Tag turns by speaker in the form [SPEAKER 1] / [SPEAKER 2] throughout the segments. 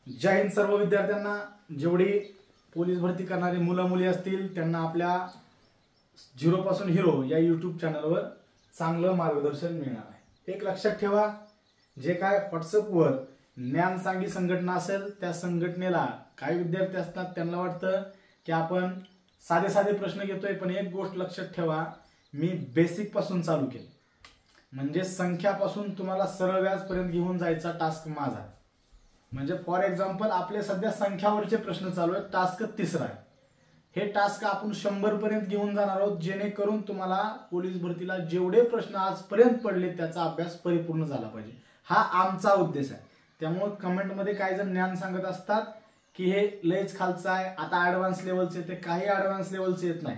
[SPEAKER 1] जय हिंद सर्व विद्यार्थ्यांना। जेवढी पोलीस भरती करणारे मुलं मुली असतील त्यांना आपल्या झिरो पासून हिरो या यूट्यूब चॅनलवर चांगलं मार्गदर्शन मिळणार आहे। एक लक्षात ठेवा, जे काय व्हॉट्सअपवर ज्ञानसांगी संघटना असेल त्या संघटनेला काही विद्यार्थी असतात त्यांना वाटतं की आपण साधे साधे प्रश्न घेतोय, पण एक गोष्ट लक्षात ठेवा, मी बेसिक पासून चालू केले, म्हणजे संख्यापासून तुम्हाला सरळ व्याजपर्यंत घेऊन जायचा टास्क माझा। म्हणजे फॉर एक्झाम्पल आपले सध्या संख्यावरचे प्रश्न चालू आहेत, टास्क तिसरा आहे। हे टास्क आपण 100 पर्यंत घेऊन जाणार आहोत, जेणेकरून तुम्हाला पोलीस भरतीला जेवढे प्रश्न आजपर्यंत पडले त्याचा अभ्यास परिपूर्ण झाला पाहिजे, हा आमचा उद्देश आहे। त्यामुळे कमेंट मध्ये काही जण ज्ञान सांगत असतात की हे लयच खालचं आहे, आता ऍडव्हान्स लेवलचे येते, काही ऍडव्हान्स लेवलचे येत नाही।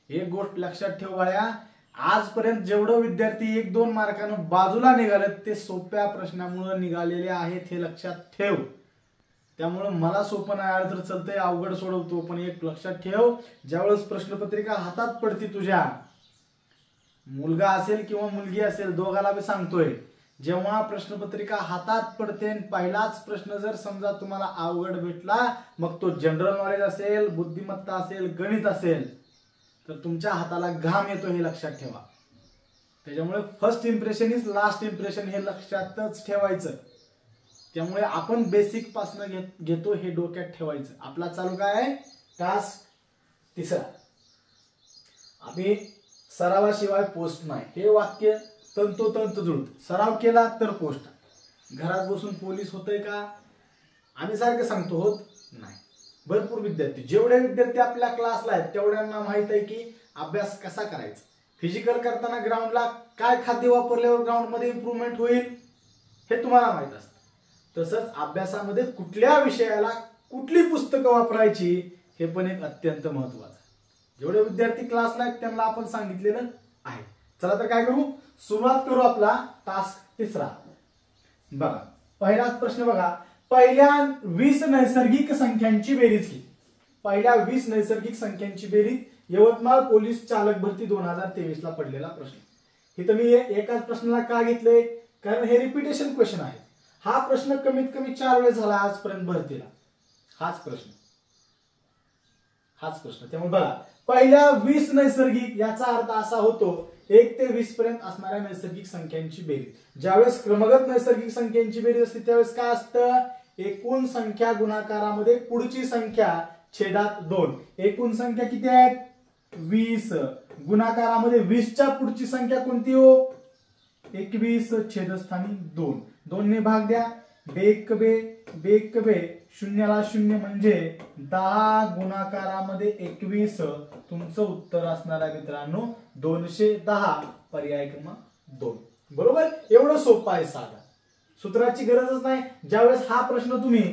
[SPEAKER 1] एक गोष्ट लक्षात ठेव बाळा, आजपर्यंत जेवढे विद्यार्थी 1-2 मार्कानं बाजूला निघालेत ते सोप्या प्रश्नामुळे निघालेले आहेत, हे लक्षात ठेव। त्यामुळे मला सोपं नाही आलं तर चालतंय, अवघड सोडवतो, पण एक लक्षात ठेव, ज्यावेळेस प्रश्नपत्रिका हातात पडती तुझ्या, मुलगा असेल किंवा मुलगी असेल दोघाला बी सांगतोय, जेव्हा प्रश्नपत्रिका हातात पडते पहिलाच प्रश्न जर समजा तुम्हाला अवघड भेटला, मग तो जनरल नॉलेज असेल, बुद्धिमत्ता असेल, गणित असेल, तर तुमच्या हाताला घाम येतो, हे लक्षात ठेवा। त्याच्यामुळे first impression is last impression हे लक्षातच ठेवायचं। त्यामुळे आपण बेसिक पासून घेतो हे डोक्यात ठेवायचं। आपला चालू काय आहे, टास्क तिसरा, आम्ही सरावाशिवाय पोस्ट नाही, हे वाक्य तंतोतंत जुळत। सराव केला तर पोस्ट। घरात बसून पोलीस होतंय का? आम्ही सारखं सांगतो होत नाही। भरपूर विद्यार्थी, जेवढे विद्यार्थी आपल्या क्लासला आहेत तेवढ्यांना माहित आहे की अभ्यास कसा करायचा। फिजिकल करताना ग्राउंडला काय खाद्य वापरल्यावर ग्राउंड मध्ये इम्प्रूव्हमेंट होईल हे तुम्हाला माहित असतं। तसंच अभ्यासामध्ये कुठल्या विषयाला कुठली पुस्तकं वापरायची हे पण एक अत्यंत महत्त्वाचं आहे। जेवढे विद्यार्थी क्लासला आहेत त्यांना आपण सांगितलेलं आहे। चला तर काय करू, सुरुवात करू आपला टास्क तिसरा। बघा पहिलाच प्रश्न बघा, पहिल्या 20 नैसर्गिक संख्यांची बेरीज किती? पहिल्या 20 नैसर्गिक संख्यांची बेरीज, यवतमाळ पोलीस चालक भरती 2023 ला पडलेला प्रश्न। इथं मी एकाच प्रश्नाला का घेतलंय, कारण हे रिपीटेशन क्वेश्चन आहे। हा प्रश्न कमीत कमी 4 वेळेस झाला आजपर्यंत भरतीला, हाच प्रश्न। त्यामुळे बघा पहिल्या 20 नैसर्गिक याचा अर्थ असा होतो 1 ते 20 पर्यंत असणाऱ्या नैसर्गिक संख्यांची बेरीज। ज्यावेळेस क्रमगत नैसर्गिक संख्यांची बेरीज असते त्यावेळेस काय असतं, एकूण संख्या गुणाकारामध्ये पुढची संख्या छेदात 2। एकूण संख्या किती आहेत, 20, गुणाकारामध्ये 20 च्या पुढची संख्या कोणती हो, 21, छेदस्थानी 2। 2 ने भाग द्या, बेकबे शून्याला शून्य म्हणजे 10, गुणाकारामध्ये 21, तुमचं उत्तर असणार आहे मित्रांनो 210, पर्याय क्रमांक 2। बरोबर, एवढं सोपं आहे, साधा, सूत्राची गरजच नाही। ज्यावेळेस हा प्रश्न तुम्ही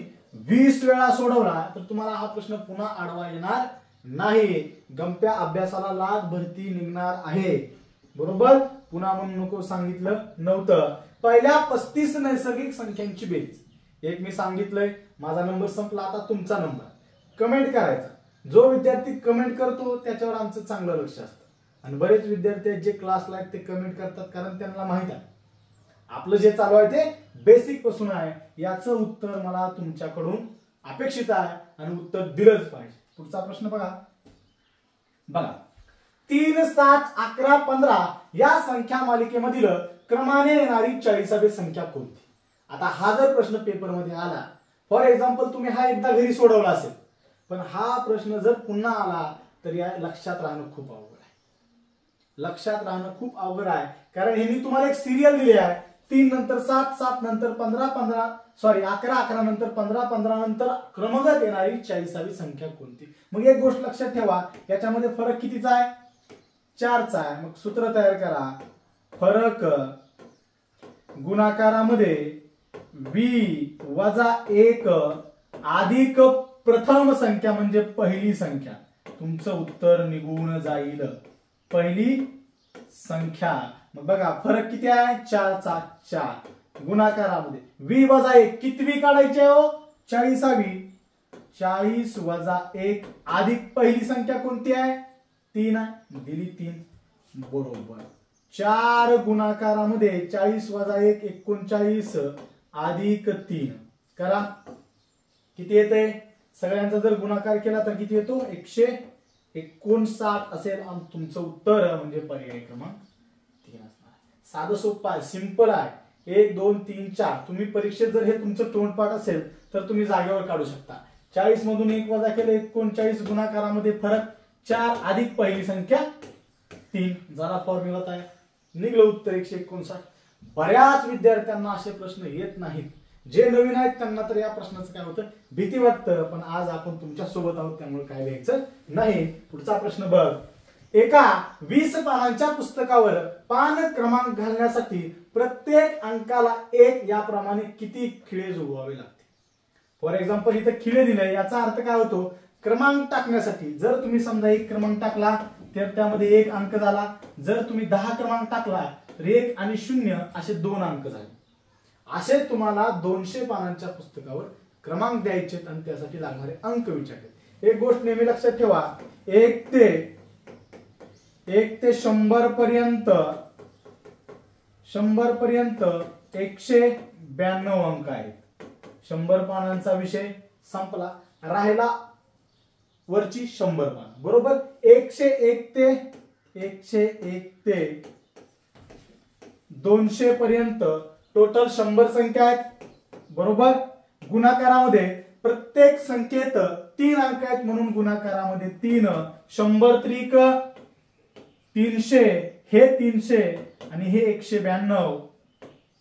[SPEAKER 1] 20 वेळा सोडवला तर तुम्हाला हा प्रश्न पुन्हा आडवा येणार नाही। गंप्या अभ्यासाला लाख भरती निघणार आहे, बरोबर, पुन्हा म्हणून नको सांगितलं नव्हतं। पहिल्या 35 नैसर्गिक संख्यांची बेरीज, एक मी सांगितलंय, माझा नंबर संपला, आता तुमचा नंबर, कमेंट करायचा। जो विद्यार्थी कमेंट करतो त्याच्यावर आमचं चांगलं लक्ष असतं, आणि बरेच विद्यार्थी आहेत जे क्लासला आहेत ते कमेंट करतात कारण त्यांना माहित आहे आपलं जे चालू आहे ते बेसिक पासून आहे, याचं उत्तर मला तुमच्याकडून अपेक्षित आहे आणि उत्तर दिलंच पाहिजे। पुढचा प्रश्न बघा 3, 7, 11, 15 या संख्या मालिकेमधील क्रमाने येणारी 40वी संख्या कोणती? आता हा जर प्रश्न पेपर मध्ये आला, फॉर एक्झाम्पल तुम्ही हा एकदा घरी सोडवला असेल, पण हा प्रश्न जर पुन्हा आला तर या लक्षात राहणं खूप अवघड आहे। लक्षात राहणं खूप अवघड आहे, कारण यांनी तुम्हाला एक सिरियल दिली आहे, 3 नंतर 7, 7 नंतर 15, 11, 11 नंतर 15, 15 नंतर क्रमगत येणारी 40वी संख्या कोणती? मग एक गोष्ट लक्षात ठेवा, याच्यामध्ये फरक कितीचा आहे, 4चा आहे। मग सूत्र तयार करा, फरक गुणाकारामध्ये b वजा 1 अधिक प्रथम संख्या म्हणजे पहिली संख्या, तुमचं उत्तर निघून जाईल, पहिली संख्या। मग बघा फरक किती आहे, 4चा 4, गुणाकारामध्ये b वजा 1 कितवी काढायची आहे हो, 40वी, 40 वजा 1 अधिक पहिली संख्या कोणती आहे, 3 आहे, दिली 3, बरोबर। 4 गुणाकारामध्ये 40 वजा 1 39 अधिक 3 करा, किती येते? सगळ्यांचा जर गुणाकार केला तर किती येतो? 159 असेल आणि तुमचं उत्तर म्हणजे पर्याय क्रमांक 3 असणार. साधं सोपं आहे, सिंपल आहे. 1 2 3 4 तुम्ही परीक्षेत जर हे तुमचं तोंडपाठ असेल तर तुम्ही जागेवर काढू शकता. 40 मधून 1 वजा केले 39, गुणाकारामध्ये फरक 4 अधिक पहिली संख्या 3 झाला फॉर्म्युला तयार. निघलं उत्तर 159. बऱ्याच विद्यार्थ्यांना असे प्रश्न येत नाहीत. जे नवीन आहेत त्यांना तर या प्रश्नाचं काय होतं, भीती वाटतं. पण आज आपण तुमच्या सोबत आहोत त्यामुळे काय द्यायचं नाही. पुढचा प्रश्न बघ. एका 20 पानांच्या पुस्तकावर पान क्रमांक घालण्यासाठी प्रत्येक अंकाला 1 याप्रमाणे किती खिळे जुळवावे लागते? फॉर एक्झाम्पल इथे खिळे दिले, याचा अर्थ काय होतो? क्रमांक टाकण्यासाठी जर तुम्ही समजा 1 क्रमांक टाकला तर त्यामध्ये 1 अंक झाला. जर तुम्ही 10 क्रमांक टाकला तर 1 आणि 0 असे 2 अंक झाले. असे तुम्हाला 200 पानांच्या पुस्तकावर क्रमांक द्यायचे आणि त्यासाठी लागणारे अंक विचारले. एक गोष्ट नेहमी लक्षात ठेवा, 1 ते 100 पर्यंत 192 अंक आहेत. 100 पानांचा विषय संपला. राहिला वरची 100 पान, बरोबर. 101 ते 200 पर्यंत टोटल 100 संख्या आहेत, बरोबर. गुणाकारामध्ये प्रत्येक संख्येत 3 अंक आहेत म्हणून गुणाकारामध्ये 3. 100 त्रिक 300, हे 300 आणि हे 192.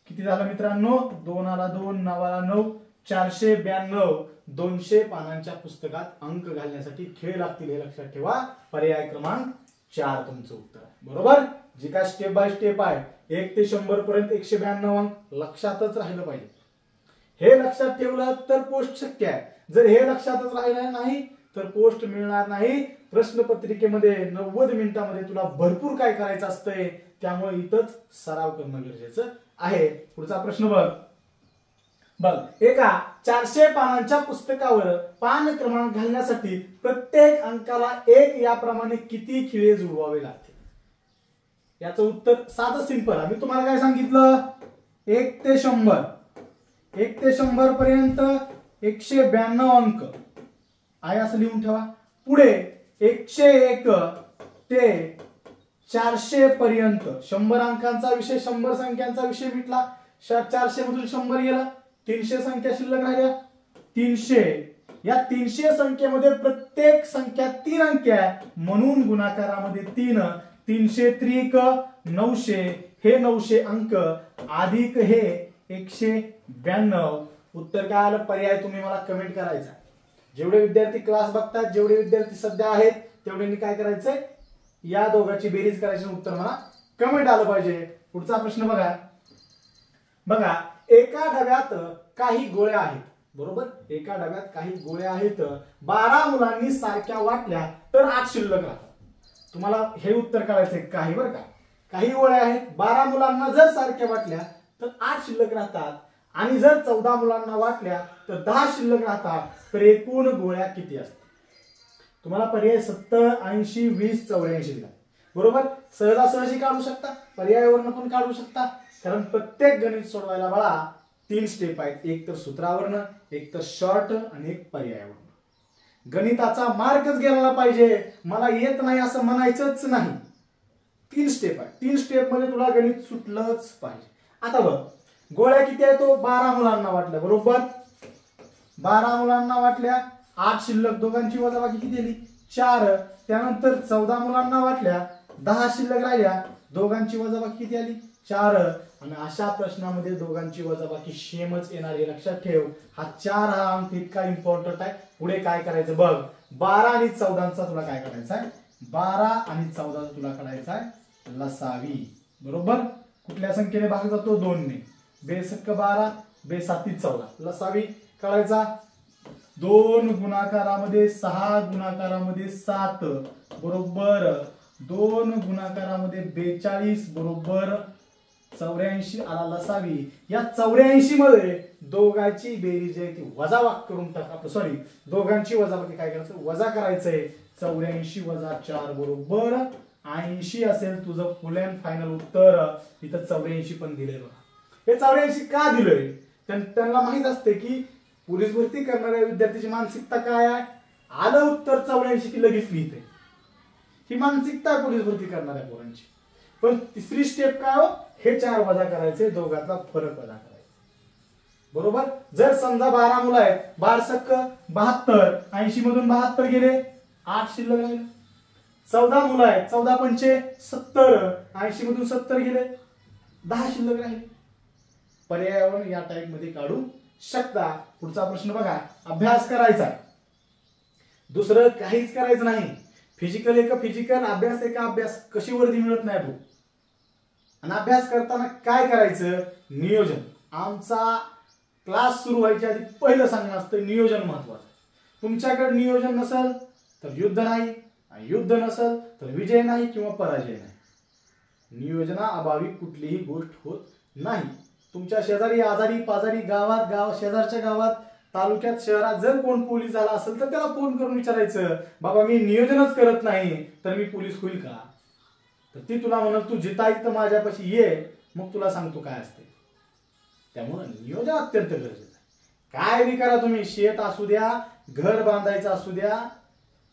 [SPEAKER 1] किती झालं मित्रांनो? 2 आला 2, 9 आला 9, 492. 200 पानांच्या पुस्तकात अंक घालण्यासाठी खिळे लागतील हे लक्षात ठेवा. पर्याय क्रमांक 4 तुमचं उत्तर आहे, बरोबर. जी काय स्टेप बाय स्टेप आहे 1 ते 100 पर्यंत 192 अंक लक्षातच राहिलं पाहिजे. हे लक्षात ठेवलं तर पोस्ट शक्य आहे. जर हे लक्षातच राहिलं नाही तर पोस्ट मिळणार नाही. प्रश्नपत्रिकेमध्ये 90 मिनिटांमध्ये तुला भरपूर काय करायचं असतंय, त्यामुळे इथंच सराव करणं गरजेचं आहे. पुढचा प्रश्न बघ. एका 400 पानांच्या पुस्तकावर पान क्रमांक घालण्यासाठी प्रत्येक अंकाला 1 याप्रमाणे किती खिळे जुळवावे लागतील? याचं उत्तर साधं सिंपल आहे. मी तुम्हाला काय सांगितलं? 1 ते 100 पर्यंत 192 अंक आहे असं लिहून ठेवा. पुढे 101 ते 400 पर्यंत 100 अंकांचा विषय, 100 संख्यांचा विषय मिटला. 400 मधून 100 गेला, 300 संख्या शिल्लक राहिल्या. 300, या 300 संख्येमध्ये प्रत्येक संख्या 3 अंकी आहे म्हणून गुणाकारामध्ये 3. 300 त्रिक 900, हे 900 अंक अधिक हे 192. उत्तर काय आलं? पर्याय तुम्ही मला कमेंट करायचा. जेवढे विद्यार्थी क्लास बघतात, जेवढे विद्यार्थी सध्या आहेत तेवढ्यांनी काय करायचंय? या दोघांची बेरीज करायची, उत्तर मला कमेंट आलं पाहिजे. पुढचा प्रश्न बघा. एका डब्यात काही गोळ्या आहेत, बरोबर. एका डब्यात काही गोळ्या आहेत. 12 मुलांनी सारख्या वाटल्या तर 8 शिल्लक राहतात. तुम्हाला हे उत्तर करायचंय काही, बरं का. काही गोळ्या आहेत, 12 मुलांना जर सारख्या वाटल्या तर 8 शिल्लक राहतात आणि जर 14 मुलांना वाटल्या तर 10 शिल्लक राहतात. तर एकूण गोळ्या किती असतात? तुम्हाला पर्याय 70, 80, 20, 84 दिला, बरोबर. सहजासहजी काढू शकता, पर्यायावरनं पण काढू शकता. कारण प्रत्येक गणित सोडवायला बाळा 3 स्टेप आहेत. एक तर सूत्रावरनं, एक तर शॉर्ट आणि एक पर्यायावरनं. गणिताचा मार्कच गेला पाहिजे, मला येत नाही असं म्हणायचंच नाही. 3 स्टेप आहे, 3 स्टेप मध्ये तुला गणित सुटलंच पाहिजे. आता बघ, गोळ्या किती आहे? तो 12 मुलांना वाटल्या, बरोबर. 12 मुलांना वाटल्या, 8 शिल्लक, दोघांची वजाबाकी किती आली? 4. त्यानंतर 14 मुलांना वाटल्या, 10 शिल्लक राहिल्या, दोघांची वजाबाकी किती आली? 4. आणि अशा प्रश्नामध्ये दोघांची वजाबाकी सेमच येणार हे लक्षात ठेव. हा 4 हा अंक इतका इम्पॉर्टंट आहे. पुढे काय करायचं बघ. 12 आणि 14चा तुला काय करायचा आहे? 12 आणि 14चा तुला काढायचा आहे लसावी, बरोबर. कुठल्या संख्येने भाग जातो? 2 ने. बेसक्क 12, बेसाती 14. लसावी काढायचा. 2 गुणाकारामध्ये 6, गुणाकारामध्ये 7, बरोबर. 2 गुणाकारामध्ये 42, बरोबर. 84 आला लसावी. या 84 मध्ये दोघांची बेरीज आहे ती वजाबाकी करून टाका. सॉरी, दोघांची वजाबाकी काय करायचं? वजा करायचंय. 84 वजा 4, बरोबर 80 असेल तुझं फुल अँड फायनल उत्तर. इथं 84 पण दिलंय बघा. हे 84 का दिलंय? त्यांना माहित असते की पोलीस भरती करणाऱ्या विद्यार्थ्याची मानसिकता काय आहे? आलं उत्तर 84 की लगेच लिहिते, ही मानसिकता आहे पोलीस भरती करणाऱ्या पोरांची. पण तिसरी स्टेप काय हो? हे 4 वजा करायचे, दोघातला फरक वजा करायचा. बरोबर. जर समजा 12 मुलं आहेत, 12 72, 80 मधून 72 गेले, 8 शिल्लक राहिले. 14 मुलं आहेत, 14 पंचे 70, 80 मधून 70 गेले, 10 शिल्लक राहिले. पर्यावरण या टाइप मध्ये काढू शकता. पुढचा प्रश्न बघा. अभ्यास करायचा, दुसरं काहीच करायचं नाही. फिजिकल एक फिजिकल, अभ्यास एक अभ्यास. कशी वर्दी मिळत नाही भाऊ. आणि अभ्यास करताना काय करायचं? नियोजन. आमचा क्लास सुरू व्हायच्या आधी पहिलं सांगणं असतं नियोजन महत्वाचं. तुमच्याकडे नियोजन नसेल तर युद्ध नाही, युद्ध नसेल तर विजय नाही किंवा पराजय नाही. नियोजनाअभावी कुठलीही गोष्ट होत नाही. तुमच्या शेजारी आजारी पाजारी गावात शेजारच्या गावात तालुक्यात शहरात जर कोण पोलीस झाला असेल तर त्याला फोन करून विचारायचं, बाबा मी नियोजनच करत नाही तर मी पोलीस होईल का? तर ती तुला म्हणत तू जिता इथं माझ्यापाशी ये, मग तुला सांगतो काय असते. त्यामुळे नियोजन अत्यंत गरजेचं आहे. काय बी करा तुम्ही, शेत असू द्या, घर बांधायचं असू द्या,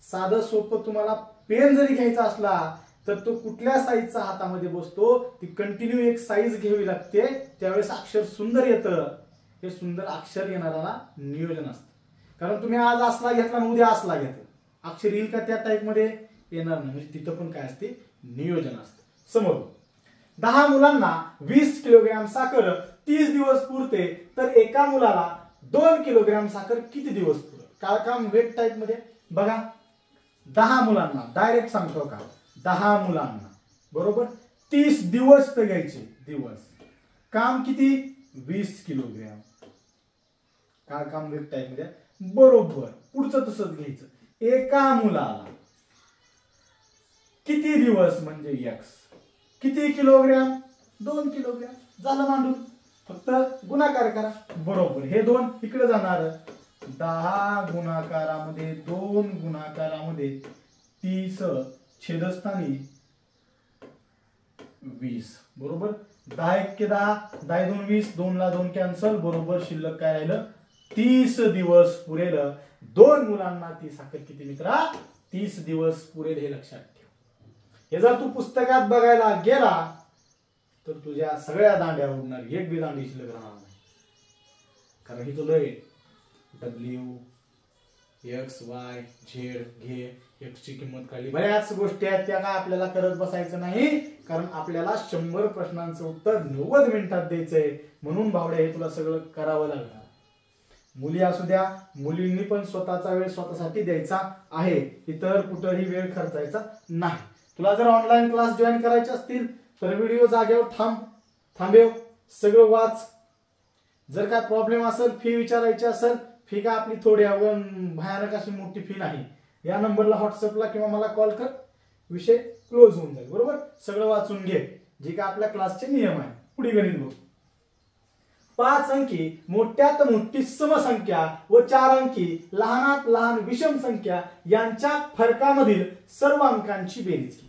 [SPEAKER 1] साधं सोपं तुम्हाला पेन जरी घ्यायचा असला तर तो कुठल्या साईजचा हातामध्ये बसतो, ती कंटिन्यू एक साईज घ्यावी लागते, त्यावेळेस अक्षर सुंदर येतं. हे सुंदर अक्षर येणारा नियोजन असतं. कारण तुम्ही आज असला घेतला आणि उद्या असला घेतला, अक्षर येईल का त्या टाईप मध्ये? येणार नाही. म्हणजे तिथं पण काय असते? नियोजन असतं. समोर 10 मुलांना 20 किलोग्रॅम साखर 30 दिवस पुरते, तर एका मुलाला 2 किलोग्रॅम साखर किती दिवस पुरेल? काय काम वेट टाईप मध्ये बघा. 10 मुलांना डायरेक्ट सांगतो का, 10 मुलांना बरोबर 30 दिवस तर घ्यायचे. दिवस काम किती? 20 किलोग्रॅम. काय काम वेट टाईप मध्ये बरोबर. पुढचं तसंच घ्यायचं. एका मुलाला किती दिवस म्हणजे एक्स, किती किलोग्रॅम? 2 किलोग्रॅम. झालं मांडून. फक्त गुणाकार करा. बरोबर. हे 2 इकडे जाणार. 10 गुणाकारामध्ये 2 गुणाकारामध्ये 30 छेदस्थानी 20. बरोबर. 10 1 10, 10 2 20, 2 ला 2 कॅन्सल. बरोबर. शिल्लक काय राहिलं? 30 दिवस पुरेल. 2 मुलांना ती साखर किती मित्रा? 30 दिवस पुरेल. हे लक्षात ठेव. हे जर तू पुस्तकात बघायला गेला तर तुझ्या सगळ्या दांड्या उडणार, एक बी दांडी शिल्लक राहणार नाही. कारण ही तुला डब्ल्यू एक्स वाय झेड घे, एक्स ची किंमत काढली, बऱ्याच गोष्टी आहेत त्या काय आपल्याला करत बसायचं नाही. कारण आपल्याला 100 प्रश्नांचं उत्तर 90 मिनिटात द्यायचंय. म्हणून भावड्या हे तुला सगळं करावं लागणार. मुली असू द्या, मुलींनी पण स्वतःचा वेळ स्वतःसाठी द्यायचा आहे. इतर कुठेही वेळ खर्चायचा नाही. तुला जर ऑनलाईन क्लास जॉईन करायचे असतील तर व्हिडिओ जागेवर थांबेव, सगळं वाच. जर काय प्रॉब्लेम असेल, फी विचारायची असेल, फी का आपली थोडी भयानक अशी मोठी फी नाही. या नंबरला व्हॉट्सअपला किंवा मला कॉल कर, विषय क्लोज होऊन जाईल. बरोबर. सगळं वाचून घे, जे का आपल्या क्लासचे नियम आहे. पुढे गणित बघ. 5 अंकी मोठ्यात मोठी समसंख्या व 4 अंकी लहानात लहान विषम संख्या यांच्या फरकामधील सर्व अंकांची बेरीज किती?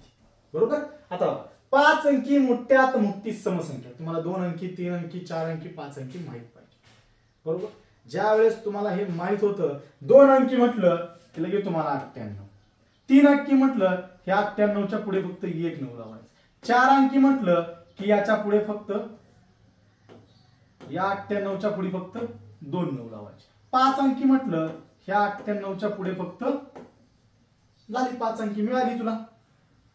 [SPEAKER 1] बरोबर. आता 5 अंकी मोठ्यात मोठी समसंख्या, तुम्हाला 2 अंकी 3 अंकी 4 अंकी 5 अंकी माहित पाहिजे. बरोबर. ज्या वेळेस तुम्हाला हे माहित होतं, 2 अंकी म्हटलं की लगेच तुम्हाला 98, 3 अंकी म्हटलं की 98च्या पुढे फक्त 1 9 लावायचं, 4 अंकी म्हटलं की याच्या पुढे फक्त या 98च्या पुढे फक्त 2 9 लावायचे. 5 अंकी म्हटलं ह्या 98च्या पुढे फक्त झाली 5 अंकी मिळाली तुला.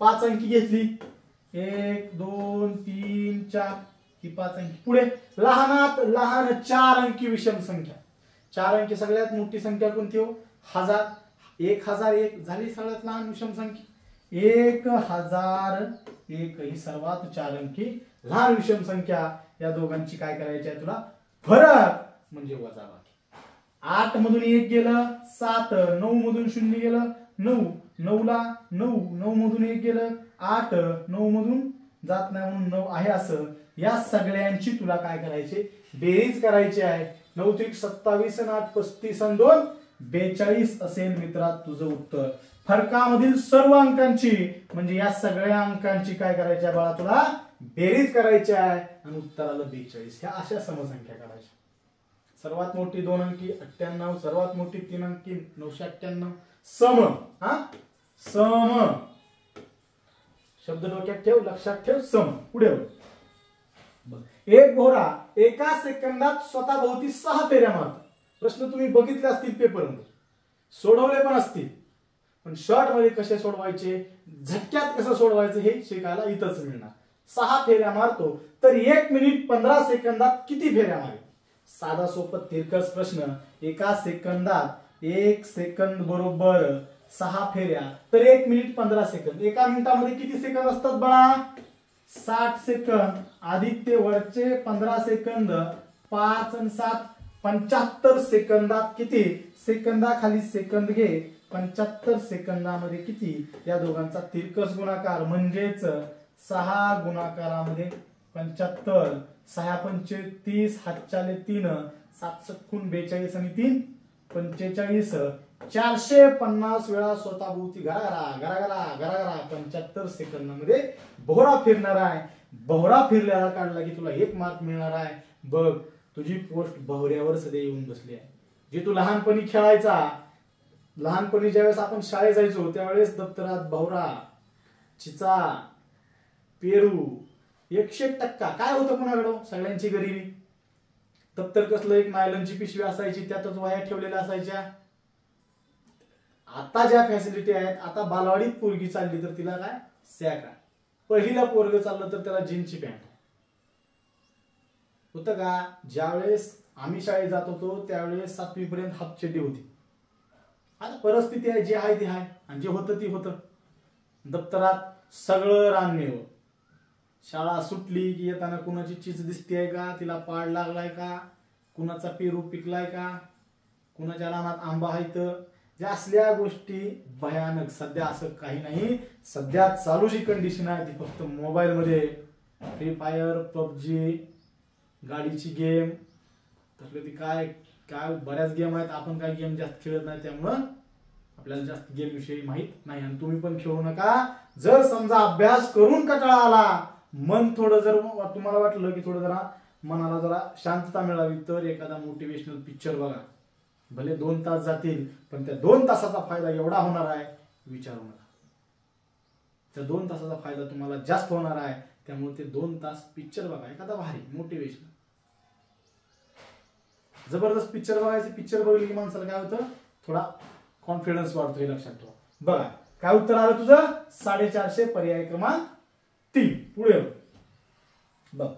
[SPEAKER 1] 5 अंकी घेतली, 1 2 3 4 ही 5 अंकी. पुढे लहानात लहान 4 अंकी विषम संख्या. 4 अंकी सगळ्यात मोठी संख्या कोणती हो? 1000. 1001 झाली सगळ्यात लहान विषम संख्या. 1001 ही सर्वात 4 अंकी लहान विषम संख्या. या दोघांची काय करायची आहे तुला? फरक म्हणजे वजाबाकी. 8 मधून 1 गेलं 7, 9 मधून 0 गेलं 9, 9 ला 9, 9 मधून 1 गेलं 8, 9 मधून जात नाही म्हणून 9 आहे. असं या सगळ्यांची तुला काय करायची? बेरीज करायची आहे. 9 त्रिक 27 आणि 8 35 आणि 2 42 असेल मित्रा तुझं उत्तर. फरकामधील सर्व अंकांची म्हणजे या सगळ्या अंकांची काय करायची आहे बाळा? तुला बेरीज करायची आहे आणि उत्तर आलं 42. ह्या अशा समसंख्या काढायच्या. सर्वात मोठी 2 अंकी 98, सर्वात मोठी 3 अंकी 998, सम, हा सम, शब्द डोक्यात ठेव, लक्षात ठेव, सम. पुढे एक भोवरा एका सेकंदात स्वतःभोवती 6 फेऱ्या मारतो. प्रश्न तुम्ही बघितले असतील पेपरमध्ये, सोडवले पण असतील, पण शॉर्ट मध्ये कसे सोडवायचे, झटक्यात कसं सोडवायचं हे शिकायला इथंच मिळणार. 6 फेऱ्या मारतो तर 1 मिनिट 15 सेकंदात किती फेऱ्या मारेल? साधा सोपा तिरकस प्रश्न. एका सेकंदात 1 सेकंद बरोबर 6 फेऱ्या तर 1 मिनिट 15 सेकंद. एका मिनिटामध्ये किती सेकंद असतात बाळा? 60 सेकंद. आदित्य वरचे 15 सेकंद, 5 आणि 7 75 सेकंदात किती? सेकंदाखाली सेकंद घे, 75 सेकंदामध्ये किती? या दोघांचा तिरकस गुणाकार म्हणजेच 6 गुणाकारामध्ये 75, 6 पंचे 30, हातच्याले 3, 7 सख्खून 42 आणि 3 45, 450 वेळा स्वतःभोवती घराघरा घराघरा घराघरा 75 सेकंदामध्ये भोवरा फिरणार आहे. भोवरा फिरल्याला काढला की तुला 1 मार्क मिळणार आहे. बघ तुझी पोस्ट भोवऱ्यावर सध्या येऊन बसली आहे. जे तू लहानपणी खेळायचा, लहानपणी ज्यावेळेस आपण शाळेत जायचो त्यावेळेस दप्तरात भोवरा, चिचा, पेरू 100% काय होतं कोणाकडं? सगळ्यांची गरिबी. दप्तर कसलं, एक नायलॉनची पिशवी असायची, त्यातच वह्या ठेवलेल्या असायच्या. आता ज्या फॅसिलिटी आहेत, आता बालवाडीत पोरगी चालली तर तिला काय सॅक आहे, पहिलीला पोरग चाललं तर त्याला जीन्सची पॅन्ट. होतं का? ज्यावेळेस आम्ही शाळेत जात होतो त्यावेळेस 7वी पर्यंत हाफ चड्डी होती. आता परिस्थिती आहे जी आहे ती आहे, आणि जे होतं ती होतं. दप्तरात सगळं रानमेव. शाळा सुटली की येताना कुणाची चीज दिसतेय का, तिला पाड लागलाय का, कुणाचा पेरू पिकलाय का, कुणाच्या रानात आंबा आहे तर, ज्या असल्या गोष्टी भयानक. सध्या असं काही नाही. सध्या चालू जी कंडिशन आहे ती फक्त मोबाईल मध्ये फ्री फायर, पबजी, गाडीची गेम, तसलं ती काय काय बऱ्याच गेम आहेत. आपण काय गेम जास्त खेळत नाही त्यामुळं आपल्याला जास्त गेम विषयी माहित नाही. आणि तुम्ही पण खेळू नका. जर समजा अभ्यास करून कंटाळा आला, मन थोडं जर तुम्हाला वाटलं की थोडं जरा मनाला जरा शांतता मिळावी तर एखादा मोटिवेशनल पिक्चर बघा. भले 2 तास जातील पण त्या 2 तासाचा फायदा एवढा होणार आहे विचारू नका. त्या 2 तासाचा फायदा तुम्हाला जास्त होणार आहे. त्यामुळे ते 2 तास पिक्चर बघा, एखादा भारी मोटिवेशन जबरदस्त पिक्चर बघायचं. पिक्चर बघितलं की माणसाला काय होतं, थोडा कॉन्फिडन्स वाढतो. हे लक्षात ठेवा. बघा काय उत्तर आलं तुझं? 450. पर्याय क्रमांक 3. पुढे बघ.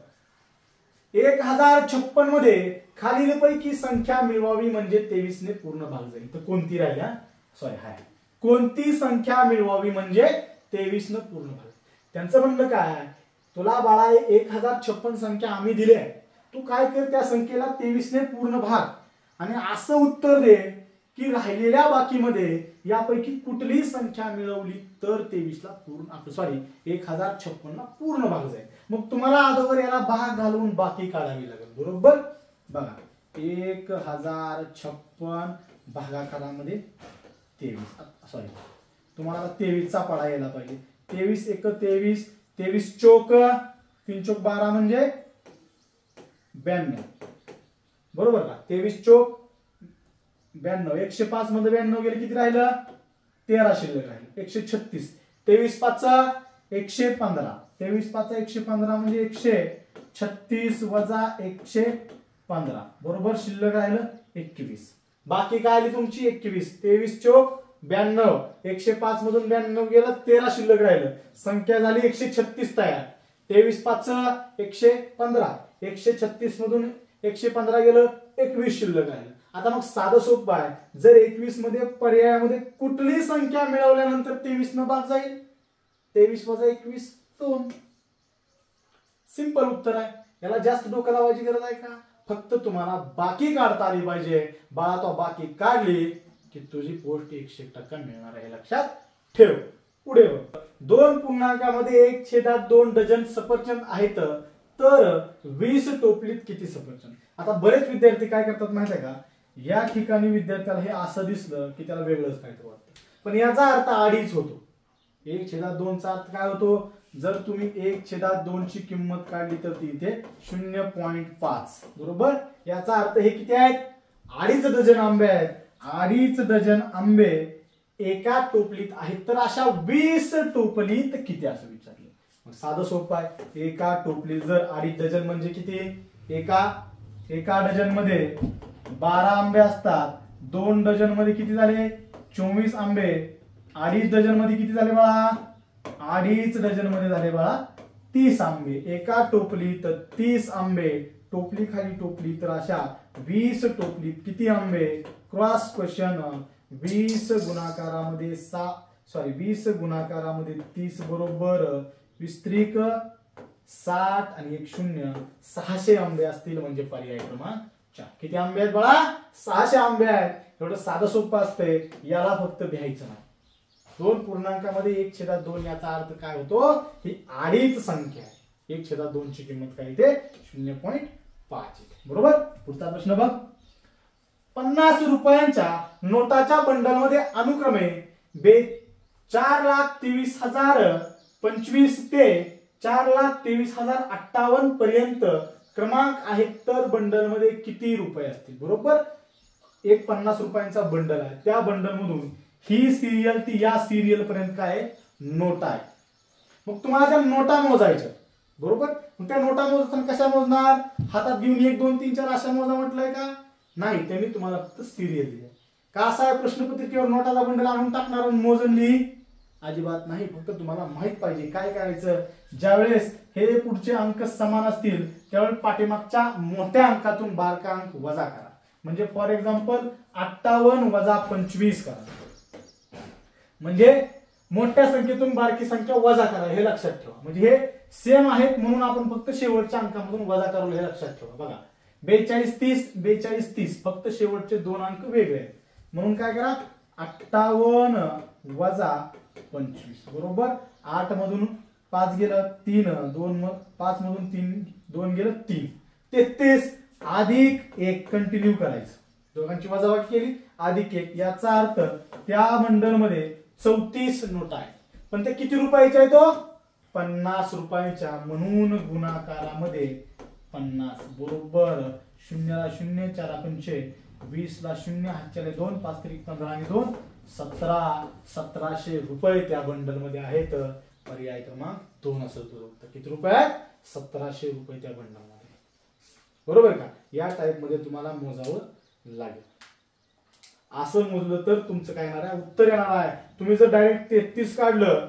[SPEAKER 1] 1056 मध्ये खालीलपैकी संख्या मिळवावी म्हणजे 23 ने पूर्ण भाग जाईल. तर कोणती राहिली? सॉरी हाय, कोणती संख्या मिळवावी म्हणजे 23 न पूर्ण भाग? त्यांचं म्हणणं काय, तुला बाळा 1056 संख्या आम्ही दिल्या, तू काय कर त्या संख्येला 23 ने पूर्ण भाग आणि असं उत्तर दे की राहिलेल्या बाकीमध्ये यापैकी कुठलीही संख्या मिळवली तर 23 ला पूर्ण, सॉरी 1056 ला पूर्ण भाग जाईल. मग तुम्हाला अगोदर याला भाग घालून बाकी काढावी लागेल. बरोबर. बघा 1056 भागाकारामध्ये 23, सॉरी तुम्हाला 23 चा पाडा यायला पाहिजे. 23 एक 23, 23 चौक 3 चौक 12 म्हणजे 92. बरोबर का? 23 चौक 92. 105 मध्ये 92 गेले किती राहिलं? 13 शिल्लक राहिले. 136. 23 5 115. 23 5 115 म्हणजे 136 वजा 115 बरोबर शिल्लक राहिलं 21. बाकी काय आली तुमची 21. 23 चौक 92. 105 मधून 92 गेलं, 13 शिल्लक राहिलं. संख्या झाली 136 तयार. 23 5 115. 136 मधून 115 गेलं, 21 शिल्लक राहिलं. आता मग साधं सोपं आहे. जर 21 मध्ये पर्यायामध्ये कुठलीही संख्या मिळवल्यानंतर 23 न भाग जाईल, 23 वजा 21 2. सिंपल उत्तर आहे. याला जास्त डोकं लावायची गरज आहे का? फक्त तुम्हाला बाकी काढता आली पाहिजे. बाळा तो बाकी काढली की तुझी पोस्ट 100% मिळणार आहे. लक्षात ठेव. पुढे 2 पूर्णांकामध्ये 1/2 डझन सफरचंद आहेत तर 20 टोपलीत किती सफरचंद? आता बरेच विद्यार्थी काय करतात माहिती आहे का, या ठिकाणी विद्यार्थ्याला हे असं दिसलं की त्याला वेगळंच काहीतरी वाटतं, पण याचा अर्थ अडीच होतो. 1/2 चा अर्थ काय होतो? जर तुम्ही 1/2 ची किंमत काढली तर ती इथे 0.5 बरोबर. याचा अर्थ हे किती आहेत? 2.5 डझन आंबे आहेत. 2.5 डझन आंबे एका टोपलीत आहेत. तर अशा 20 टोपलीत किती असं विचारलं. मग साधं सोपं आहे. एका टोपलीत जर 2.5 डझन म्हणजे किती? एका डझन मध्ये 12 आंबे असतात. 2 डझन मध्ये किती झाले? 24 आंबे. 2.5 डझन मध्ये किती झाले बाळा? 2.5 डझन मध्ये झाले बाळा 30 आंबे. एका टोपलीत 30 आंबे. टोपली खाली टोपली तर अशा 20 टोपलीत किती आंबे? Cross question. 20 गुणाकारामध्ये 30 बरोबर 20 त्रिक 60 आणि 1 0 600 आंबे असतील म्हणजे पर्याय क्रमांक 4. किती आंबे आहेत बाळा? 600 आंबे आहेत. एवढं साधं सोपं असतंय. याला फक्त भ्यायचं नाही. 2 पूर्णांकामध्ये 1/2 याचा अर्थ काय होतो? ही 2.5 संख्या आहे. 1/2 ची किंमत काय येते? 0.5 बरोबर. पुढचा प्रश्न बघ. 50 रुपयांच्या नोटाच्या बंडलमध्ये अनुक्रमे 4,23,025 ते 4,23,058 पर्यंत क्रमांक आहेत. तर बंडल मध्ये किती रुपये असतील? बरोबर. एक 50 रुपयांचा बंडल आहे. त्या बंडल मधून ही सिरियल ती या सिरियल पर्यंत काय नोटा आहे. मग तुम्हाला त्या नोटा मोजायच्या बरोबर. मग त्या नोटा मोजताना कशा मोजणार? हातात घेऊन 1 2 3 4 अशा मोजा म्हटलंय का? नाही. त्यांनी तुम्हाला फक्त सिरियल दिली. का असा आहे प्रश्नपत्रिकेवर नोटाचा बंडल आणून टाकणार आणि मोजून लिही? अजिबात नाही. फक्त तुम्हाला माहित पाहिजे काय करायचं. ज्यावेळेस हे पुढचे अंक समान असतील त्यावेळेस पाठीमागच्या मोठ्या अंकातून बारका अंक वजा करा. म्हणजे फॉर एक्झाम्पल 58 वजा 25 करा. म्हणजे मोठ्या संख्येतून बारकी संख्या वजा करा हे लक्षात ठेवा. म्हणजे हे सेम आहेत म्हणून आपण फक्त शेवटच्या अंकामधून वजा करू हे लक्षात ठेवा. बघा 42 30 फक्त शेवटचे 2 अंक वेगळे आहेत म्हणून काय करा 58 वजा 25 बरोबर. 8 मधून 5 गेलं 3 2 5 मधून 2 गेलं 3 33 अधिक 1 कंटिन्यू करायचं. दोघांची वजाबाकी केली अधिक 1 याचा अर्थ त्या बंडल मध्ये 34 नोटा आहेत. पण ते किती रुपयाच्या आहेत? 50 रुपयाच्या. म्हणून गुणाकारामध्ये 50 बरोबर. 0 0 4 5 20 0 हातच्याला 2 5 3 15 आणि 2 1700 रुपये त्या बंडल मध्ये आहेत. पर्याय क्रमांक 2 असं होतं. किती रुपये आहेत? 1700 रुपये त्या बंडल मध्ये. बरोबर का? या टाइप मध्ये तुम्हाला मोजावं लागेल. असं मोजलं तर तुमचं काय येणार आहे? उत्तर येणार आहे. तुम्ही जर डायरेक्ट 33 काढलं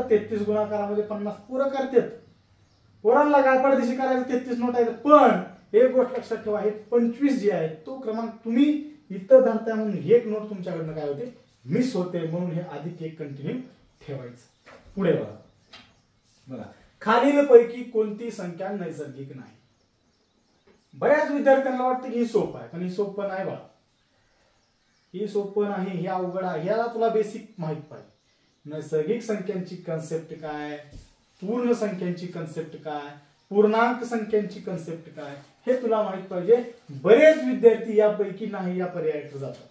[SPEAKER 1] 33 गुणाकारामध्ये 50 पुरं करतात. पोरांना काय पडदेशी करायचं 33 नोट आहेत. पण एक गोष्ट लक्षात ठेवा हे 25 जे आहे तो क्रमांक तुम्ही इथं धरताय म्हणून एक नोट तुमच्याकडनं काय होते मिस होते. म्हणून हे अधिक 1 कंटिन्यू ठेवायचं. पुढे बघा. खालील पैकी कोणती संख्या नैसर्गिक नाही? बऱ्याच विद्यार्थ्यांना वाटतं की ही सोपं आहे पण ही सोपं नाही बघा. ही सोपं नाही. ही अवघड आहे. याला तुला बेसिक माहित पाहिजे. नैसर्गिक संख्यांची कन्सेप्ट काय, पूर्ण संख्यांची कन्सेप्ट काय, पूर्णांक संख्यांची कन्सेप्ट काय हे तुला माहित पाहिजे. बरेच विद्यार्थी यापैकी नाही या पर्यायाकडे जातात.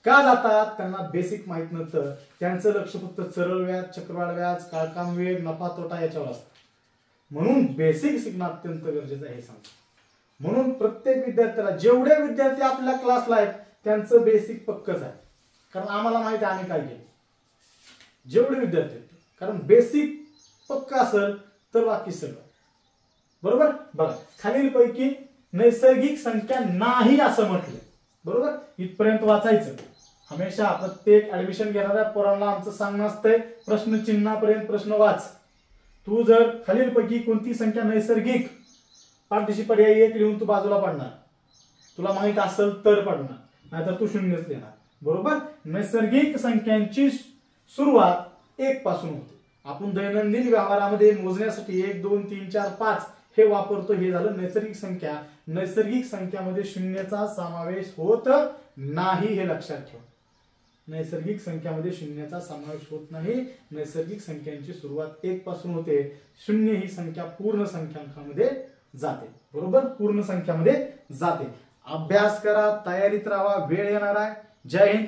[SPEAKER 1] का जातात? त्यांना बेसिक माहित नसतं. त्यांचं लक्ष फक्त सरळ व्याज, चक्रवाढ व्याज, काळकाम वेग, नफा तोटा याच्यावर असतं. म्हणून बेसिक शिकणं अत्यंत गरजेचं आहे हे सांगतो. म्हणून प्रत्येक विद्यार्थ्याला जेवढे विद्यार्थी आपल्या क्लासला आहेत त्यांचं बेसिक पक्कच आहे. कारण आम्हाला माहिती आहे आम्ही काय केलं. जेवढे विद्यार्थी आहेत कारण बेसिक पक्क असेल तर बाकी सगळं बरोबर. बघा खालीलपैकी नैसर्गिक संख्या नाही असं म्हटलं बरोबर. इथपर्यंत वाचायचं. हमेशा प्रत्येक ऍडमिशन घेणाऱ्या पोरांना आमचं सांगणं असतंय प्रश्न चिन्हापर्यंत प्रश्न वाच. तू जर खालीलपैकी कोणती संख्या नैसर्गिक पाठदिशी पर्याय 1 लिहून तू बाजूला पडणार. तुला माहित असेल तर पडणार नाहीतर तू 0च लिहिणार बरोबर. नैसर्गिक संख्यांची सुरुवात 1 पासून होते. आपण दैनंदिन व्यवहारामध्ये मोजण्यासाठी 1 2 3 4 5 हे वापरतो. हे झालं नैसर्गिक संख्या. नैसर्गिक संख्यामध्ये 0चा समावेश होत नाही हे लक्षात ठेवा. नैसर्गिक संख्यामध्ये 0चा समावेश होत नाही. नैसर्गिक संख्यांची सुरुवात 1 पासून होते. 0 ही संख्या पूर्ण संख्यांकामध्ये जाते बरोबर. पूर्ण संख्यामध्ये जाते. अभ्यास करा, तयारीत राहा, वेळ येणार आहे. जय हिंद,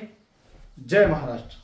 [SPEAKER 1] जय महाराष्ट्र.